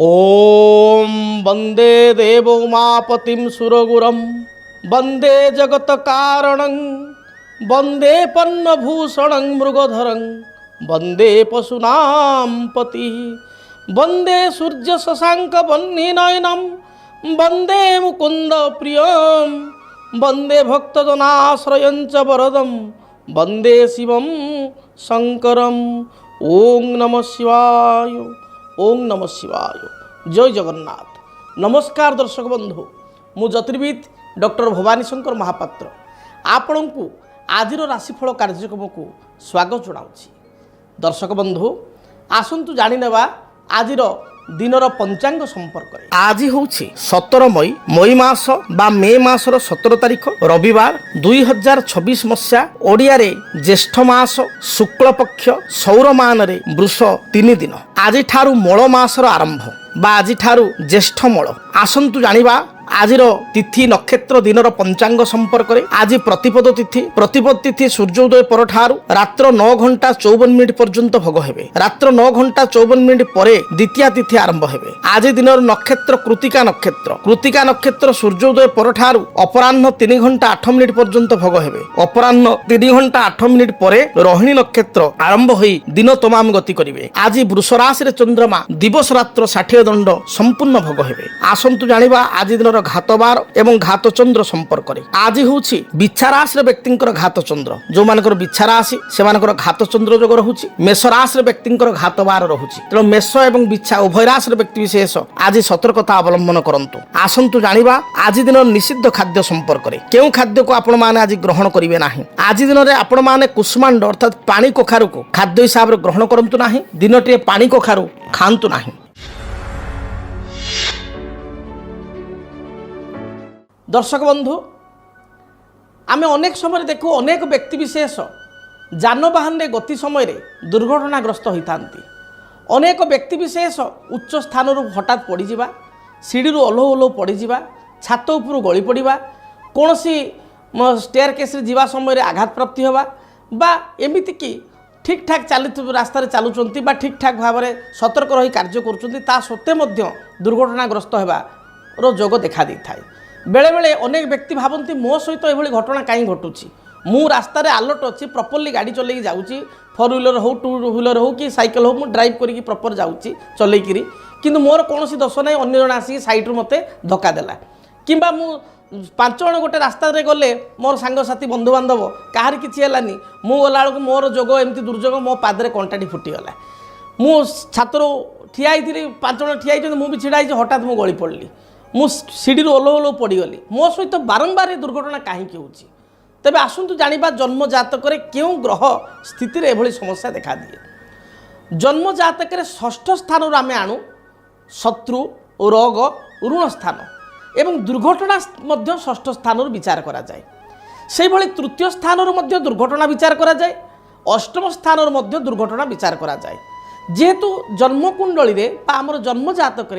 ओम वंदे देवो उमापतिं सुरगुरं वंदे जगत कारणं वंदे पन्नभूषणं मृगधरं वंदे पशूनां पति वंदे सूर्य शशांक वह्निनयनं वंदे मुकुंद प्रियं वंदे भक्तजनाश्रयं च वरदं वंदे शिवं शंकरं। ओं नमः शिवाय, ओं नमः शिवाय। जय जगन्नाथ। नमस्कार दर्शक बंधु, मु ज्योतिर्विद डॉक्टर भवानी शंकर महापात्र आपण को आज राशिफल कार्यक्रम को स्वागत जनाऊँगी। दर्शक बंधु आसतु जाणीनेवा आज दिनर पंचांग संपर्क। आज हूँ 17 मई मास बा मे मासर 17 तारीख रविवार 2026 मसीहा ओडिया रे ज्येष्ठ मास शुक्ल पक्ष सौरमान रे वृष 3 दिन। आज ठारू मल मासर आरंभ बा आज ठारू ज्येष्ठ मल। आसतु जानिबा आजिर तिथि नक्षत्र दिनर पंचांग संपर्क। आज प्रतिपद तिथि सूर्योदय पर ठारू रात्र 9 घंटा 54 मिनिट पर्यंत भोग हेबे। रात्र 9 घंटा 54 मिनिट परे द्वितीय तिथि आरंभ हेबे। आज दिनर नक्षत्र कृतिका नक्षत्र सूर्योदय पर ठारू अपराह्न 3 घंटा 8 मिनिट पर्यंत भोग हेबे। अपराह्न 3 घंटा 8 मिनिट परे रोहिणी नक्षत्र आरंभ होई दिन तमाम गति करिवे। आज वृष राशि रे चंद्रमा दिवस रात्र 60 दंड संपूर्ण भोग हेबे। आसंतु जानिबा आज दिनर घातबार एवं घात चंद्र संपर्क। आज हूँ बिच्छा राशि व्यक्ति घात चंद्र, जो मानकर बिच्छा राशि से घात चंद्र जोग रहुछि। मेष राशि व्यक्ति घातबार रहुछि। तेणु मेष एवं बिच्छा उभय राशि व्यक्ति विशेष आज सतर्कता अवलंबन करंतु। आसंतु जानिबा आज दिन निषिद्ध खाद्य संपर्क। केउं खाद्य को आपण माने आज ग्रहण करिवे नाही। आज दिन रे आपण माने कुसुमांड अर्थात पानी कखारु को खाद्य हिसाब रे ग्रहण करंतु नाही। दिनटे पानी कखारु खांतु नाही। दर्शक बंधु आमे अनेक समय देखू अनेक व्यक्ति विशेष जानवाहन गति समय दुर्घटनाग्रस्त होता। अनेक व्यक्ति विशेष उच्च स्थान हठात पड़जा, सीढ़ी ओल्हो ओल्हो पड़जा, छात उपरू गली पड़ा, कौन सी स्टेयरकेस जीवा समय आघात प्राप्ति होगा बा एमती कि ठीक ठाक चलु रास्तार चलुंट बा ठीक ठाक भाव में सतर्क रही कार्य करुँचा सत्वे दुर्घटनाग्रस्त होगार जोग देखा दी थाए। बेले बेले अनेक व्यक्ति भावती मो सहित यह घटना कहीं घटुची, मु रास्तार आलर्ट अच्छी प्रॉपर्ली गाड़ी चलैकी जाऊँगी, 4 व्हीलर हो 2 व्हीलर हो कि साइकिल हो, मुझे ड्राइव करके प्रॉपर जाऊँगी चलैकी, किंतु मोर कौन दोष ना अन्य जन आसिक सैड्रु मत धक्का देला किंबा मु 5 जन गोटे रास्ता गले मोर सांगसाथी बंधुबांधव कहार किसी है मु गला बेलू मोर जोग एमती दुर्जोग मो पादरे कंटाटी फुटीगला। मु छातर ठिया 5 जन ठिया मुझे छिड़ा हठात मु गली पड़ली, मु सीढ़ी ओल्हो ओल्हो पड़गली। मो सहित बारंबार दुर्घटना कहीं होची। तेबे आसंतु जानिबा जन्म जातक क्यों ग्रह स्थिति एभली समस्या देखा दिए। जन्म जातक 6ठ स्थान आम आणु शत्रु रोग ऋण स्थान एवं दुर्घटना मध्य 6ठ स्थान विचार करा जाए। से भली तृतीय स्थान दुर्घटना विचार करा जाए, अष्टम स्थान दुर्घटना विचार करा जाए। जेहेतु जन्मकुंडली रे बा आमर जन्म जातक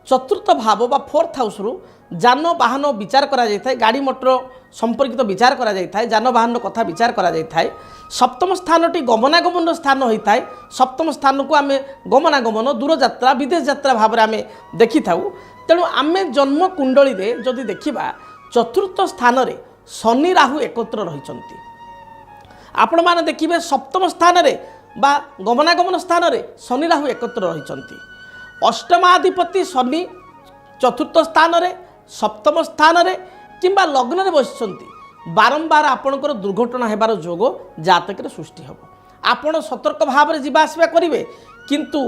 चतुर्थ भाव बा 4th हाउस रु जान वाहन विचार करा जाय थाए, गाड़ी मोटर संपर्कित विचार करा जाय थाए, जान वाहन कथा विचार करा जाय थाए। सप्तम स्थानटी गमनागमन स्थान होता है। सप्तम स्थान को आम गमनागमन दूर यात्रा विदेश यात्रा भाव में आम देखि थाउ। तेणु आम जन्म कुंडली रे जदि देखिबा चतुर्थ स्थान रे शनि राहु एकत्र रहिचंती। आपण माने देखिबे सप्तम स्थान रे बा गमनागमन स्थान रे शनि राहु एकत्र रहिचंती। अष्टमाधिपति शनि चतुर्थ स्थान रे सप्तम स्थान रे किंबा लग्न रे बसिचंती। बारंबार आपणकर दुर्घटना हेबार जोग जातक रे सृष्टि हेबो। आपण सतर्क भाव में जीवा आसवा करिवे, किंतु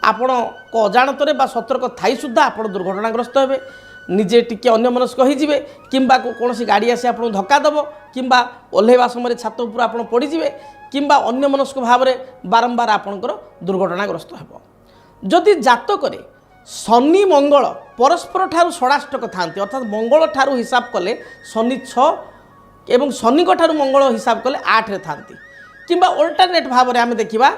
आपण को अजाणतरे बा सतर्क थाई सुद्धा आपण दुर्घटनाग्रस्त हेबे। निजे टिके अन्यमनस्क होइजिवे किंबा कोनोसी गाड़ी आसी आपण धक्का दबो किंबा ओल्हेवा समय छात उपर आपण पड़िजिवे किंबा अन्यमनस्क भाव में बारंबार आपणकर दुर्घटनाग्रस्त हेबो। जदि जातक शनि मंगल परस्पर ठारू षडाष्टक थांती, अर्थात मंगल ठारू हिसाब कले शनि 6 एवं शनि ठारू मंगल हिसाब कले 8 रे थांती, किंबा अल्टरनेट भाव में आम देखा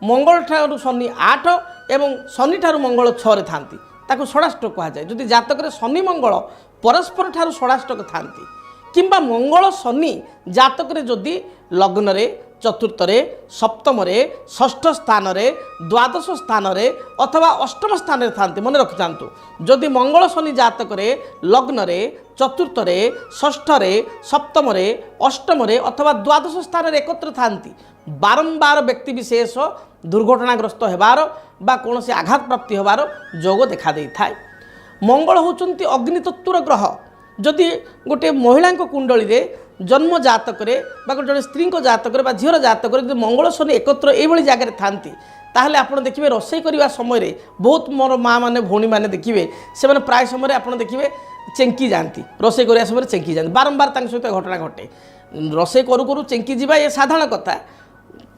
मंगल ठारू शनि 8 एवं शनि ठारू मंगल 6 रे थांती, ताकू षडाष्टक कहुए। जदि जातक शनि मंगल परस्पर ठारू षडाष्टक थांती किंबा मंगल शनि जातक जदि लग्न रे चतुर्थ सप्तम षष्ठ स्थान द्वादश स्थान अथवा अष्टम स्थान था मन रखि था जदि मंगल शनि जातक लग्न चतुर्थ षष्ठ सप्तम अष्टम अथवा द्वादश स्थान एकत्र था बारंबार व्यक्ति विशेष दुर्घटनाग्रस्त होबार बा कौन से आघात प्राप्ति होबार जोग देखा दे था। मंगल होचंती अग्नितत्वर ग्रह जदि गोटे महिला कुंडली रे जन्म जातक जड़े स्त्री जातक झीर जातक मंगल शनि एकत्र ये जगह था ताहले आपण देखिए रोषे करने समय बहुत मोर माँ मैंने भौणी मैंने देखिए से प्राय समय आप देखिए चेंकी जाती रोषे करने समय चेंकी जाती बारंबार सहित घटना घटे रोषे करू करू चेंकी जावा ये साधारण कथा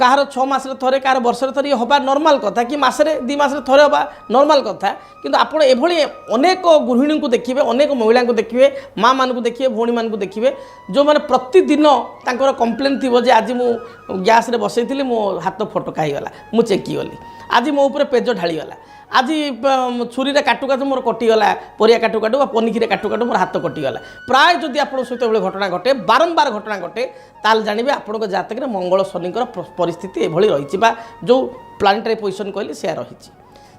कहार 6 मास थे कहार वर्ष थे हवा नॉर्मल कथा कि मसरे 2 मास थे हवा नॉर्मल कथा किंतु आपड़ एभली अनेक गृहिणी को देखिए अनेक महिला को देखिए माँ मान को देखिए भौणी मान को देखिए जो मैंने प्रतिदिन तांकर कंप्लेन थी जे आज मु गैस रे बसई मो हाथ फटका होगला मु चेकी गली आज मो ऊपर पेज ढालीगला आज छुरी काटू काटू मोर कटिगला परिया काटू काटू पनिकी काटू काटू मोर हाथ कटिगला प्राय जदि आप सहित घटना घटे बारंबार घटना घटे ताल जानवे आपण जातक मंगल शनिकर परिस्थिति एभली रही जो प्लानेटरी पोजिशन कहली से रही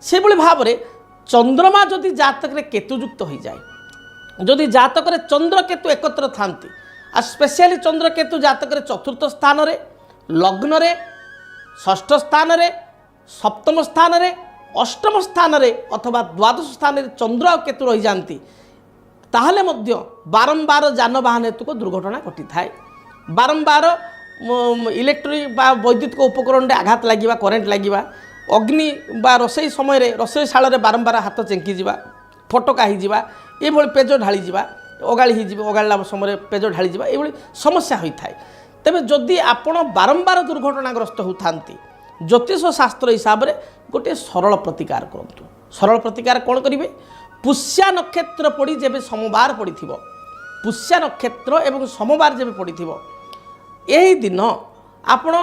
से भाव में चंद्रमा जदि जातक केतुयुक्त हो जाए जदि जातक चंद्र केतु एकत्र था स्पेशली चंद्र केतु जातक चतुर्थ स्थान लग्न षष्ठ स्थान सप्तम स्थान अष्टम स्थान अथवा द्वादश स्थान चंद्र और केतु रही जाती ताहले मध्य बारंबार जानवाहन हेतु को दुर्घटना घटी थाए बारंबार इलेक्ट्रिक बा वैद्युतिक उपकरण में आघात लगे करेन्ट लगे अग्नि बा रोषे समय रोषे शाल बारंबार हाथ चेंकी जावा फटका हो पेज ढाली अगाड़ी अगाड़ा समय पेज ढाली ये समस्या होता है तेज जदि आपण बारंबार दुर्घटनाग्रस्त होता ज्योतिष शास्त्र हिसाब से गोटे सरल प्रतिकार करूँ सरल प्रतिकार कौन करेंगे पुष्या नक्षत्र पड़ी जब सोमवार पड़ी पुष्या नक्षत्र एवं सोमवार जब पड़ी यही दिन आपण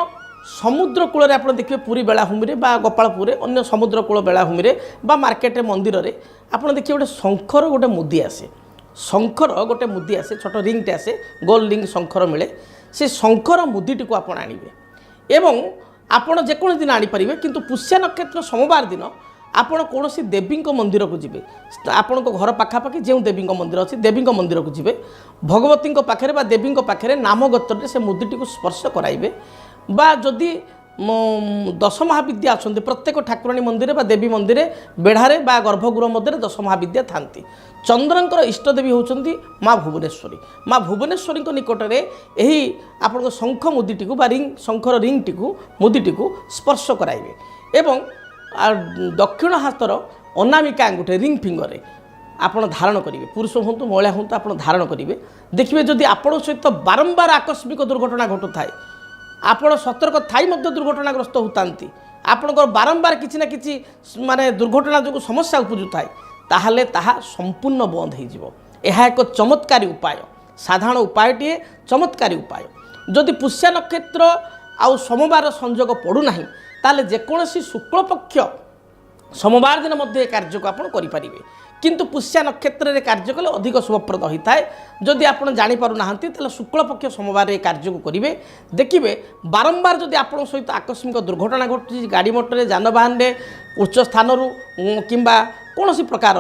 समुद्र कूल आप देखिए पुरी बेलाभूमि गोपालपुर अन्य समुद्र कूल बेलाभूमि मार्केट मंदिर में आप देखिए गोटे शंखर गोटे मुदी आसे शंखर गोटे मुदी आसे छोट रिंगटे आसे गोल रिंग शंखर मिले से शंखर मुदीटी को आप आणवे एवं आपण जेको दिन आनीपारे किंतु पुष्या नक्षत्र सोमवार दिन आपण कौन देवी मंदिर को जी आपण घर पाखापाखि जो देवी मंदिर अच्छी देवी मंदिर को जी भगवती पाखे देवी पाखे नाम गोत्र से मुदीटी को स्पर्श कराइबे बा जदि 10 महाविद्या अच्छा प्रत्येक ठाकुराणी मंदिर बा देवी मंदिर बेढ़ारे बा गर्भगृह मध्य 10 महाविद्या था चंद्रंकर इष्टदेवी होती माँ भुवनेश्वरी माँ भुवनेश्वरी निकट में यही आप शंख मुदीटी को रिंग शंखर रिंगटी को मुदीटी को स्पर्श कराइबे एवं दक्षिण हाथर अनामिका अंगूठे रिंग फिंगर आप धारण करेंगे पुरुष हूँ महिला हूँ आप धारण करेंगे देखिए जदि आपण सहित बारंबार आकस्मिक दुर्घटना घटू थाए आपण सतर्क थाई दुर्घटनाग्रस्त होता आपणकर बारंबार किसी ना किसी माने दुर्घटना जो समस्या उपजु थाए ताहले ताहा संपूर्ण बंद हो एक चमत्कारी उपाय साधारण उपायटे चमत्कारी उपाय जदि पुष्या नक्षत्र आउ सोमवार संयोग पड़ूना ताले जेकोसी शुक्ल पक्ष सोमवार दिन मध्य कार्य को आप करें किंतु पुष्या नक्षत्र में कार्य कले अधिक शुभप्रद होता है जदि आप जानीपारूना तो शुक्ल पक्ष सोमवार कार्य को करेंगे देखिए बारंबार जदि आप सहित आकस्मिक दुर्घटना घटुची गाड़ी मोटर जानवाहन में उच्च स्थान किंबा कौन प्रकार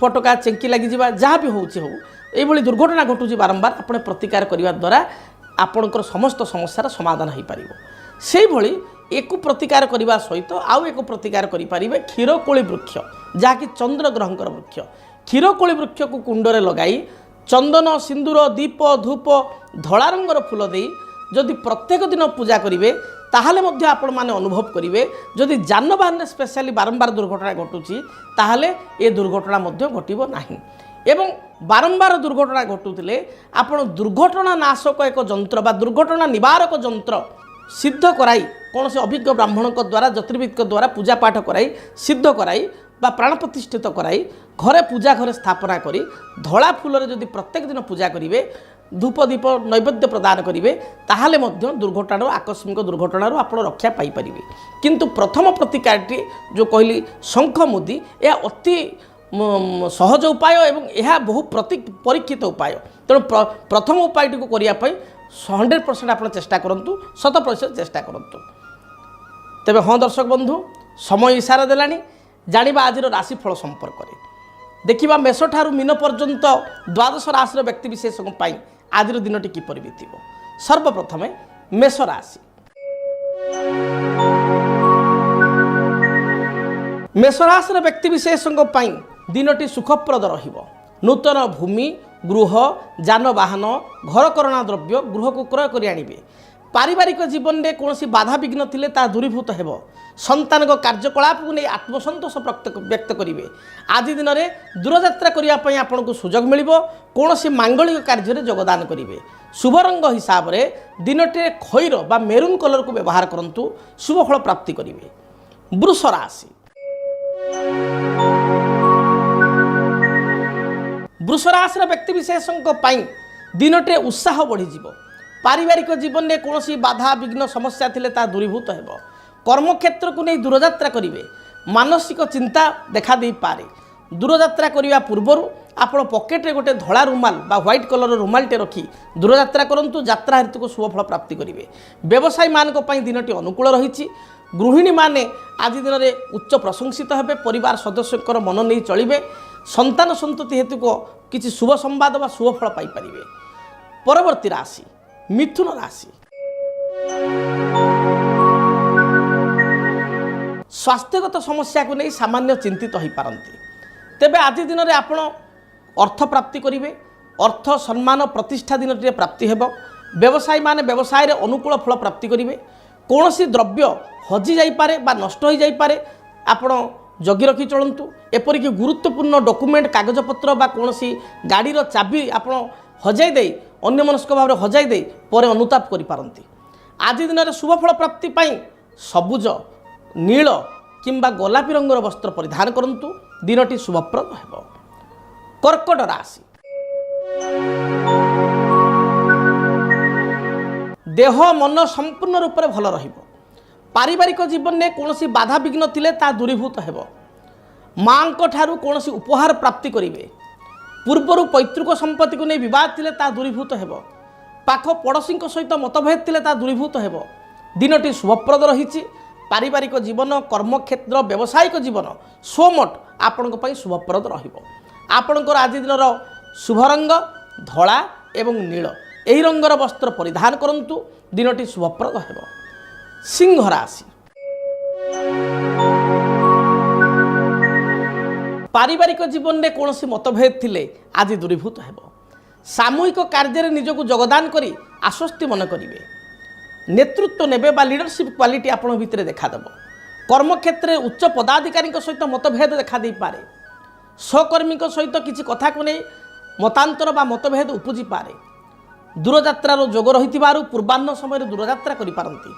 फटका चेंकी लगी जहाँ भी हो दुर्घटना घटुची बारंबार आप प्रतिकार करने द्वारा आपणकर समस्त समस्यार समाधान हो पार से भली एक प्रतिकार करने सहित आउ एक प्रतिकार करें क्षीरकोली वृक्ष जहाँकि चंद्र ग्रहंकर वृक्ष क्षीरकोली वृक्ष को कुंडरे लगाई चंदन सिंदूर दीप धूप धला रंगर फूल दे जदि प्रत्येक दिन पूजा करेंगे ताहले मध्य आपण माने अनुभव करेंगे जदि जानवाहन स्पेशली बारंबार दुर्घटना घटुची ताहले ए दुर्घटना मध्य घटिबो नाही एवं बारंबार दुर्घटना घटुले आपण दुर्घटना नाशक एक जंत्र बा दुर्घटना निवारक जंत्र सिद्ध कराई कौन से अभिज्ञ ब्राह्मण द्वारा ज्योतिर्विद द्वारा पूजा पाठ कराई सिद्ध कराई बा प्राण प्रतिष्ठित कराई घरे पूजा घरे स्थापना करी धला फूल जदि प्रत्येक दिन पूजा करेंगे धूप दीप नैवेद्य प्रदान करेंगे ताहले मध्य दुर्घटना आकस्मिक दुर्घटना आप रक्षा पाइपर किंतु प्रथम प्रतिकारटी जो कहली शंख मुदी यह अति सहज उपाय एवं यह बहु परीक्षित उपाय तेणु प्रथम उपायटी को करने 100% आप चेष्टा करूँ, 100% चेष्टा करूँ। तेरे हाँ दर्शक बंधु, समय इशारा देलानी जानिबा आज राशिफल संपर्क में। देखा मेष ठारू मीन पर्यंत द्वादश राशि व्यक्तिशेष आज दिनटी किपर बीत। सर्वप्रथमे मेष राशि। मेष राशि व्यक्तिशेष दिनटी सुखप्रद रहिबो। नूतन भूमि, गृह, जानवाहन, घरकरणा द्रव्य गृह को क्रय कर आनिबे। पारिवारिक जीवन में कौन बाधा विघ्न थिले ता दूरीभूत हेबो। संतान कार्यकलाप को नहीं आत्मसंतोष व्यक्त करेंगे। आज दिन में दूरयात्रा करने आपन को सुजोग मिलिबो। कौन मांगलिक कार्य में योगदान करेंगे। शुभ रंग हिसाब से दिनटे खैर बा मेरून कलर को व्यवहार करंतु, शुभ फल प्राप्ति करेंगे। वृष राशि। वृष राशि व्यक्तिशेष दिनटे उत्साह बढ़ी। पारिवारिक जीवन में कौन बाधा विघ्न समस्या थिले ता दूरीभूत हेबो। कर्मक्षेत्र को नहीं दूरयात्रा करेंगे। मानसिक चिंता देखा दे पारे। दूरयात्रा करने पूर्वर आपण पकेट रे गोटे धला रुमाल बा व्हाइट कलर रुमालटे रखी दूरयात्रा करंतु, यात्रा हेतु को शुभ फल प्राप्ति करेंगे। व्यवसायी मानक पई दिनटी अनुकूल रही। गृहिणी माने आज दिन में उच्च प्रशंसित हेबे। परिवार सदस्यकर मन नहीं चलिबे। संतान संतति हेतु को किसी शुभ संवाद बा शुभ फल पाई परिबे। परवर्ती राशि मिथुन राशि। स्वास्थ्यगत समस्या को नहीं सामान्य चिंतित हो पारती। तेबे आज दिन में आपण अर्थ प्राप्ति करेंगे। अर्थ सम्मान प्रतिष्ठा दिन प्राप्ति हेबो। व्यवसायी माने व्यवसाय रे अनुकूल फल प्राप्ति करेंगे। कौन सी द्रव्य हजि जाइपारे बा नष्ट हो जाइपारे, आपण जगी रखी चलतु। एपरिक गुरुत्वपूर्ण डॉक्यूमेंट कागजपत्र बा कौन सी गाड़ीर चाबी आपण हजाई दे अन्यमनस्क भाव में हजाई दे पर अनुताप करि पारंती। आज दिन में शुभ फल प्राप्ति पाई सबुज, नील किंबा गोलापी रंगर वस्त्र परिधान करंतु। दिनटी शुभप्रद हेबो। कर्कट राशि। देह मन संपूर्ण रूप से भल रहिबो। पारिवारिक जीवन में कौन बाधा विघ्न थिले ता दूरीभूत हेबो। मां को ठारू कौन उपहार प्राप्ति करेंगे। पूर्वर पैतृक संपत्ति को नहीं बद थिले ता दूरीभूत हेबो। पाख पड़ोशी सहित मतभेद थिले ता दूरीभूत हेबो। दिनटी शुभप्रद रही। पारिवारिक जीवन, कर्मक्षेत्र, व्यावसायिक जीवन स्वमोट आपण शुभप्रद रहिबो। आपणकर आज दिन शुभ रंग धला एवं नील यही रंगर वस्त्र परिधान करंतु। दिनटी शुभप्रद हेबो। सिंह राशि। पारिवारिक जीवन में कौन मतभेद थिले आज दूरीभूत हेबो। सामूहिक कार्य निजक योगदान करी आश्वस्ति मन करेंगे। नेतृत्व नेबे बा लीडरशिप क्वालिटी आपण भितर देखादेव। कर्मक्षेत्र उच्च पदाधिकारी सहित मतभेद देखा दे पारे। सहकर्मी सहित किसी कथा को नहीं मतांतर बा मतभेद उपजी पारे। दूरयात्रार जोग रही पूर्वाह्न समय दूरयात्रा करि पारंती।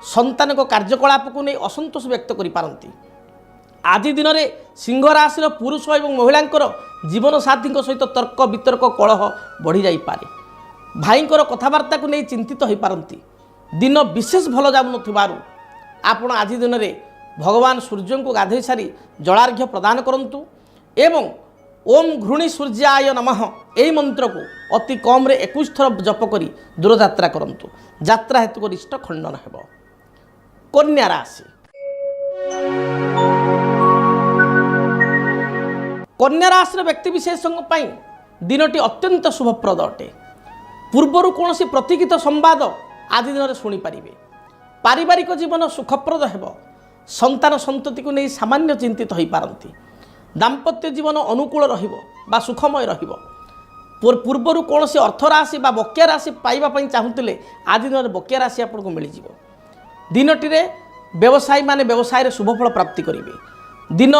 संतान कार्यकलाप को नहीं असंतोष व्यक्त करि पारंती। आज दिन में सिंह राशि पुरुष और महिला जीवन साथी सहित तर्क वितर्क कलह बढ़ी जाई पारे। भाईंकर कथबार्ता को नहीं चिंतित हो पारंती। दिन विशेष भल जाऊन आपण आज दिन में भगवान सूर्य को गाधोई सारी जलार्घ्य प्रदान करंतु एवं ओम घृणी सूर्याय नमः यही मंत्र को अति कम रे 21 थर जप करी दूरयात्रा करंतु। यात्रा हेतु रिष्ट खंडन हेबो। कन्या राशि। कन्या राशि व्यक्तिशेष दिनटी अत्यंत शुभप्रद अटे। पूर्वर कौन प्रतीक्षित संवाद आज दिन में शुणिपारे। पारिवारिक जीवन सुखप्रद हेबो। संतान संतति को नहीं सामान्य चिंतित हो पारती। दाम्पत्य जीवन अनुकूल रहिबो बा सुखमय रहिबो। पूर्वर कौन अर्थ राशि बा बकेया राशि पाइबा चाहूले आज दिन में बकेया राशि आपको मिल जाए। दिनटी व्यवसायी माने व्यवसाय रे शुभफल प्राप्ति करेंगे। दिन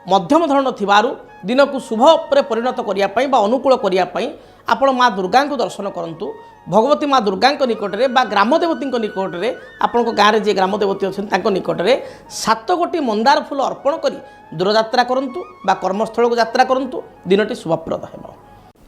मध्यम धरण थिबारु दिन को शुभ पर परिणत करने बा अनुकूल करने आपण माँ दुर्गा को दर्शन करंतु। भगवती माँ दुर्गा निकट में बा ग्रामदेवती निकट में आपण गाँव में जी ग्रामदेवती अच्छा निकट में 7 गोटी मंदार फूल अर्पण करी दूरयात्रा करंतु बा कर्मस्थल को यात्रा करंतु। दिनटी शुभप्रद हेबो।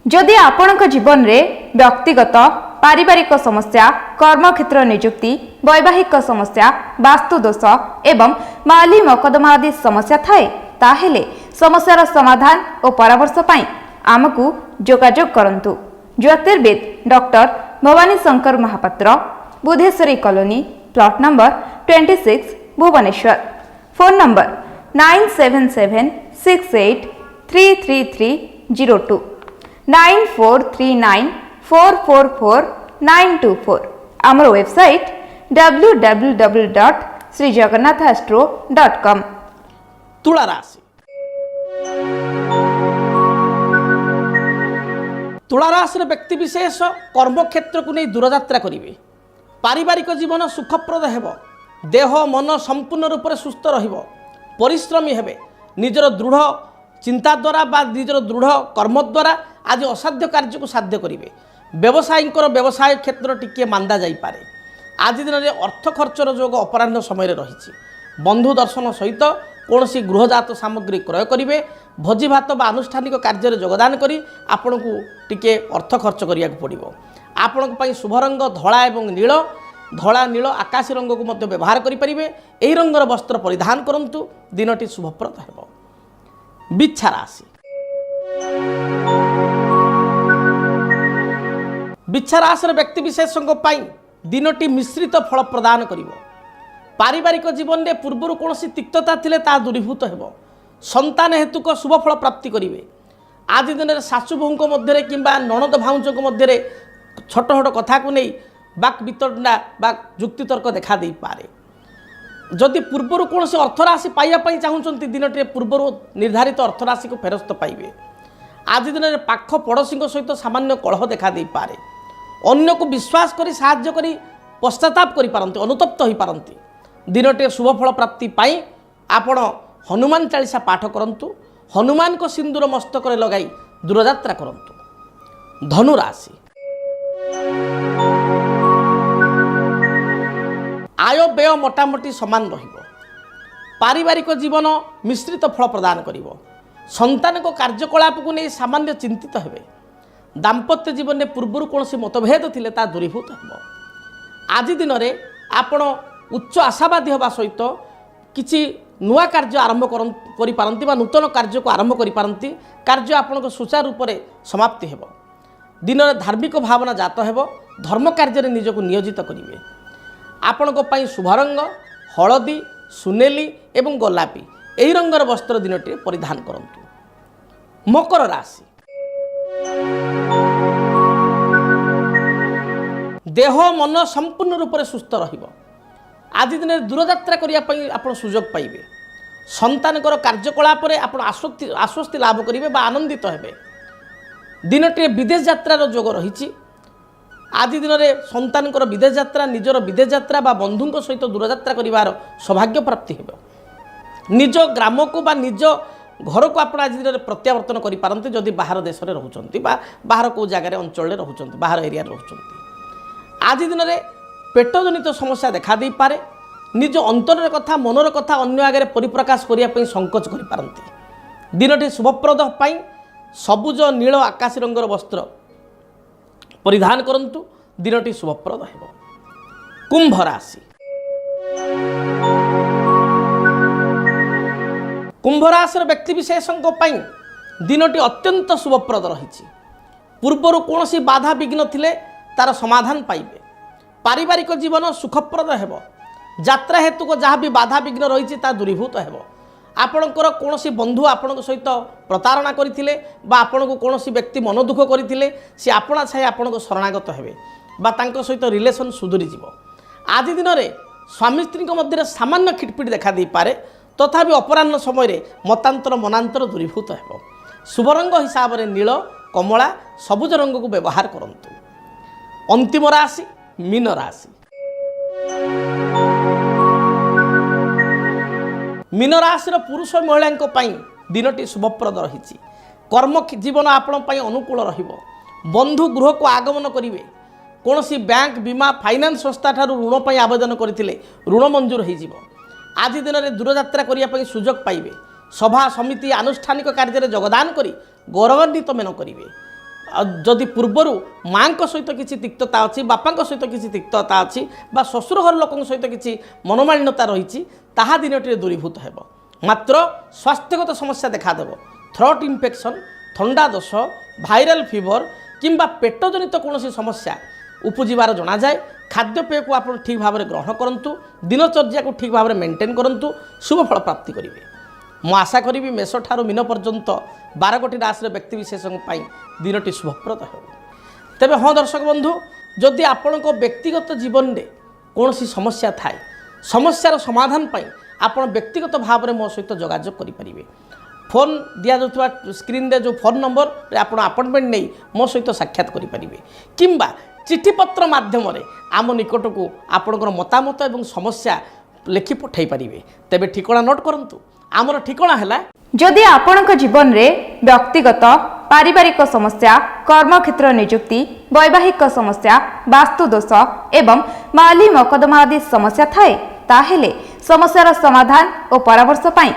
जदि आपणक जीवन में व्यक्तिगत पारिवारिक समस्या, कर्मक्षेत्र नियुक्ति, वैवाहिक समस्या, वास्तुदोष एवं माली मकदमा आदि समस्या थाए ताहेले समस्यार समाधान और परामर्श पाई आमकु जोगाजोग करंतु। ज्योतिर्विद doctor Bhabani Shankar Mahapatra, Budheswari colony, plot number 26, Bhubaneswar. Phone number 9776833302 9439444924। आमर वेबसाइट www.srijagannathastro.com। तुला राशि तुला राशि व्यक्ति विशेष कर्मक्षेत्र को नहीं दूरयात्रा करेंगे। पारिवारिक जीवन सुखप्रद हेब। देह मन संपूर्ण रूप से सुस्थ रहिब। परिश्रमी हेबे। निजर दृढ़ चिंता द्वारा बा निजर दृढ़ कर्म द्वारा आज असाध्य कार्य को साध्य करेंगे। व्यवसायींकर व्यवसाय क्षेत्र टिके मांदा जाई पारे। आज दिन में अर्थ खर्चर जोग अपराह्न समय रही। बंधु दर्शन सहित कौन गृहजात सामग्री क्रय करेंगे। भोजी भात बा आनुष्ठानिक कार्य योगदान करी आपण को टिके अर्थ खर्च करिया पड़िबो। आपण शुभ रंग धला एवं नील। धला नील आकाशी रंग को मध्य व्यवहार करेंगे। यही रंगर वस्त्र परिधान करंतु। दिनटी शुभप्रद हेबो। बिच्छा राशि बिच्छा राशि व्यक्ति विशेषों दिनटी मिश्रित फल प्रदान करिवो। पारिवारिक जीवन में पूर्वर कौन तिक्तता थिले ता दूरीभूत हेबो। संतान हेतुक शुभ फल प्राप्ति करेंगे। आज दिन में शाशु बोहूं मध्य कि नणद भाउजों मध्य छोट छोट कथा को नहीं बाक वितंडा बा जुक्तितर्क देखा दे पारे। जदि पूर्वर कौन अर्थराशि पाइबापी चाहूँगी दिनटे पूर्वर निर्धारित अर्थराशि को फेरस्त पाइबे। आज दिन में पाख पड़ोशी सहित सामान्य कलह देखा दे पारे। अन्य को विश्वास करी साहाय्य करी पश्चाताप करि पारंती, अनुतप्त हो पारंती। दिनटे शुभ फल प्राप्ति पाई आपण हनुमान चालीसा पाठ करंतु। हनुमान को सिंदूर मस्तक लगाई दूरयात्रा करंतु। धनु राशि आय व्यय मोटामोटी समान रहिबो। पारिवारिक जीवन मिश्रित फल प्रदान करिवो। संतान को कार्यकलाप को नहीं सामान्य चिंतित हेबे। दाम्पत्य जीवन में पूर्वर कौन मतभेद थिले ता दूरीभूत हेबो। आज दिन में आपण उच्च आशावादी होगा सहित किछि नुआ कार्य आरंभ करि पारंती बा नूतन कार्य को आरंभ करि पारंती। कार्य आपनको सुचारू रूप से समाप्ति हेबो। दिन में धार्मिक भावना जात हेबो। धर्म कार्य निजक नियोजित करिवे। आपनको पई शुभ रंग हलदी, सुनेली एवं गोलापी एही रंगर वस्त्र दिनटी परिधान करंतु। मकर राशि देह मन संपूर्ण रूप से सुस्थ रहिबो। आज दिन में दूरयात्रा करने आप सुजोग पाइबे। संतानकर कार्यकलाप आप आश्वस्ति लाभ करेंगे बा आनंदित हेबे। दिनटी विदेश यात्रार जोग रही। आज दिन में संतानकर विदेश यात्रा निजर विदेश यात्रा बा बंधुओं सहित दूरयात्रा करिवार सौभाग्य प्राप्ति हेबो। निज ग्राम को बा निज घर को आप आज दिन में प्रत्यावर्तन करि पारंती जदि बाहर देश में रहउचंती बा बाहर को जगह अंचल रहउचंती बाहर एरिया रहउचंती। आज दिन में पेटजनित समस्या देखा दे पारे। निज अंतर कथा मनर कथा अन्य आगे परिप्रकाश करने संकोच करि पारंती। दिनटी शुभप्रद पाई सबुज नील आकाशी रंगर वस्त्र परिधान करंतु। दिनटी शुभप्रद हेबो। कुंभ राशि कुंभ राशि व्यक्ति विशेषों दिनटी अत्यंत शुभप्रद रही। पूर्वर कौन बाधा विघ्न थिले तार समाधान पाइबे। पारिवारिक जीवन सुखप्रद हेबो। यात्रा हेतु को जहाँ भी बाधा विघ्न रही दूरीभूत हेबो। आपणकर कौन बंधु आपण सहित प्रतारणा करथिले बा आपण को कौन व्यक्ति मन दुख करथिले सी आपणा छाई आपण को शरणागत हेबे बा तांको सहित रिलेशन सुधुरी जीवो। आज दिन में स्वामी स्त्री मध्य सामान्य खिटपिट देखा दे पारे। तथापि अपराह्न समय मतांतर मनांतर दूरीभूत हेबो। शुभ रंग हिसाब से नील कमला सबुज रंग को व्यवहार करंतु। अंतिम राशि मीन राशि मीन राशि पुरुष महिला दिनटी शुभप्रद रही। कर्म जीवन आपण अनुकूल रहिबो। बंधु गृह को आगमन करेंगे। कौन बैंक बीमा फाइनान्स संस्था ठारू ऋण पर आवेदन करते ऋण मंजूर हो। आज दिन में दूरयात्रा करने सुजोग पाइबे। सभा समिति आनुष्ठानिक कार्य योगदान करी गौरवान्वित मेन करेंगे। जदि पूर्वर माँ सहित किसी तिक्तता अच्छी बापा सहित किसी तिक्तता अच्छी बा ससुर घर लोक सहित किसी मनोमालिन्यता रही ताहा दिनटी दूरीभूत हेबो। मात्र स्वास्थ्यगत समस्या देखादेव। थ्रोट इन्फेक्शन, थंडा दोष, भाइराल फीवर কিংবা পেটজনিত কୌଣସି ସମସ୍ୟା ଉପୁଜିବାର ଜଣାଯାଏ ଖାଦ୍ୟପେୟକୁ ଆପଣ ଠିକ୍ ଭାବରେ ଗ୍ରହଣ କରନ୍ତୁ ଦିନଚର୍ଯ୍ୟାକୁ ଠିକ୍ ଭାବରେ ମେଣ୍ଟେନ୍ କରନ୍ତୁ ଶୁଭ ଫଳ ପ୍ରାପ୍ତି କରିବେ। ମୁଁ ଆଶା କରିବି ମେଷ ଠାରୁ ମୀନ ପର୍ଯ୍ୟନ୍ତ 12ଗୋଟି ରାଶିର ବ୍ୟକ୍ତିବିଶେଷଙ୍କ ପାଇଁ ଦିନଟି ଶୁଭପ୍ରଦ ହେବ। ତେବେ ହଁ ଦର୍ଶକ ବନ୍ଧୁ, ଯଦି ଆପଣଙ୍କ ବ୍ୟକ୍ତିଗତ ଜୀବନରେ କୌଣସି ସମସ୍ୟା ଥାଏ ସମସ୍ୟାର ସମାଧାନ ପାଇଁ ଆପଣ ବ୍ୟକ୍ତିଗତ ଭାବରେ ମୋ ସହିତ ଯୋଗାଯୋଗ କରିପାରିବେ। ଫୋନ୍ ଦିଆଯାଉଥିବା ସ୍କ୍ରିନ୍ରେ ଯେଉଁ ଫୋନ୍ ନମ୍ବରରେ ଆପଣ ଆପଏଣ୍ଟମେଣ୍ଟ ନେଇ ମୋ ସହିତ ସାକ୍ଷାତ କରିପାରିବେ କିମ୍ବା ଚିଠିପତ୍ର ମାଧ୍ୟମରେ ଆମ ନିକଟକୁ ଆପଣଙ୍କର ମତାମତ ଏବଂ ସମସ୍ୟା ଲେଖି ପଠାଇ ପାରିବେ। ତେବେ ଠିକଣା ନୋଟ୍ କରନ୍ତୁ। ଆମର ଠିକଣା ହେଲା, ଯଦି ଆପଣଙ୍କ ଜୀବନରେ ବ୍ୟକ୍ତିଗତ ପାରିବାରିକ ସମସ୍ୟା କର୍ମକ୍ଷେତ୍ର ନିଯୁକ୍ତି ବୈବାହିକ ସମସ୍ୟା ବାସ୍ତୁ ଦୋଷ ଏବଂ ମାଲି ମକଦ୍ଦମା ଆଦି ସମସ୍ୟା ଥାଏ ତାହେଲେ ସମସ୍ୟାର ସମାଧାନ ଓ ପରାମର୍ଶ ପାଇଁ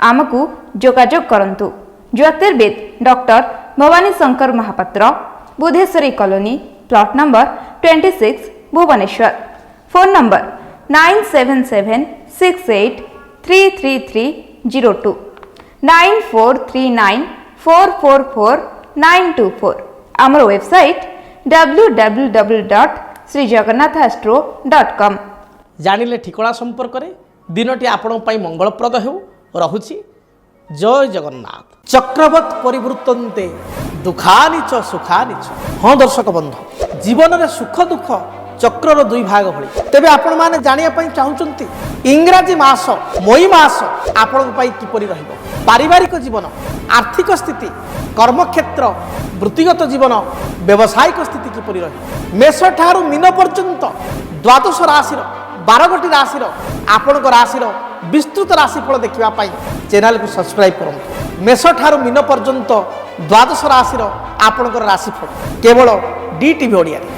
ଆମକୁ ଯୋଗାଯୋଗ କରନ୍ତୁ। ଜ୍ୟୋତିର୍ବିଦ doctor Bhabani Shankar Mahapatra, Budheswari colony, plot number 26, Bhubaneswar. Phone number 9776833302 9439444924। ଆମର ୱେବସାଇଟ୍ www.srijagannathastro.com। ଜାଣିଲେ ଠିକଣା ସମ୍ପର୍କରେ ଦିନଟି ଆପଣଙ୍କ ପାଇଁ ମଙ୍ଗଳପ୍ରଦ ହେଉ। ରହୁଛି। ଜୟ ଜଗନ୍ନାଥ। ଚକ୍ରବତ୍ ପରିବୃତ୍ତନ୍ତେ ଦୁଃଖାନି ଚ ସୁଖାନି ଚ। ହଁ ଦର୍ଶକ ବନ୍ଧୁ, ଜୀବନରେ ସୁଖ ଦୁଃଖ ଚକ୍ରର ଦୁଇ ଭାଗ ଭଳି। ତେବେ ଆପଣମାନେ ଜାଣିବା ପାଇଁ ଚାହୁଁଛନ୍ତି ଇଂରାଜୀ ମାସ ମଇ ମାସ ଆପଣଙ୍କ ପାଇଁ କିପରି ରହିବ, ପାରିବାରିକ ଜୀବନ, ଆର୍ଥିକ ସ୍ଥିତି, କର୍ମକ୍ଷେତ୍ର, ବୃତ୍ତିଗତ ଜୀବନ, ବ୍ୟବସାୟିକ ସ୍ଥିତି କିପରି ରହିବ। ମେଷ ଠାରୁ ମୀନ ପର୍ଯ୍ୟନ୍ତ 12 ରାଶିର 12ଗୋଟି ରାଶିର ଆପଣଙ୍କ ରାଶିର ବିସ୍ତୃତ ରାଶିଫଳ ଦେଖିବା ପାଇଁ ଚ୍ୟାନେଲକୁ ସବସ୍କ୍ରାଇବ୍ କରନ୍ତୁ। ମେଷ ଠାରୁ ମୀନ ପର୍ଯ୍ୟନ୍ତ 12 ରାଶିର ଆପଣଙ୍କର ରାଶିଫଳ କେବଳ DTV ଓଡ଼ିଆରେ।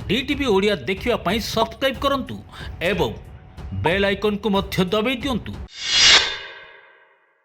DTV ଓଡ଼ିଆ ଦେଖିବା ପାଇଁ ସବସ୍କ୍ରାଇବ୍ କରନ୍ତୁ ଏବଂ ବେଲ୍ ଆଇକନ୍କୁ ମଧ୍ୟ ଦବାଇ ଦିଅନ୍ତୁ।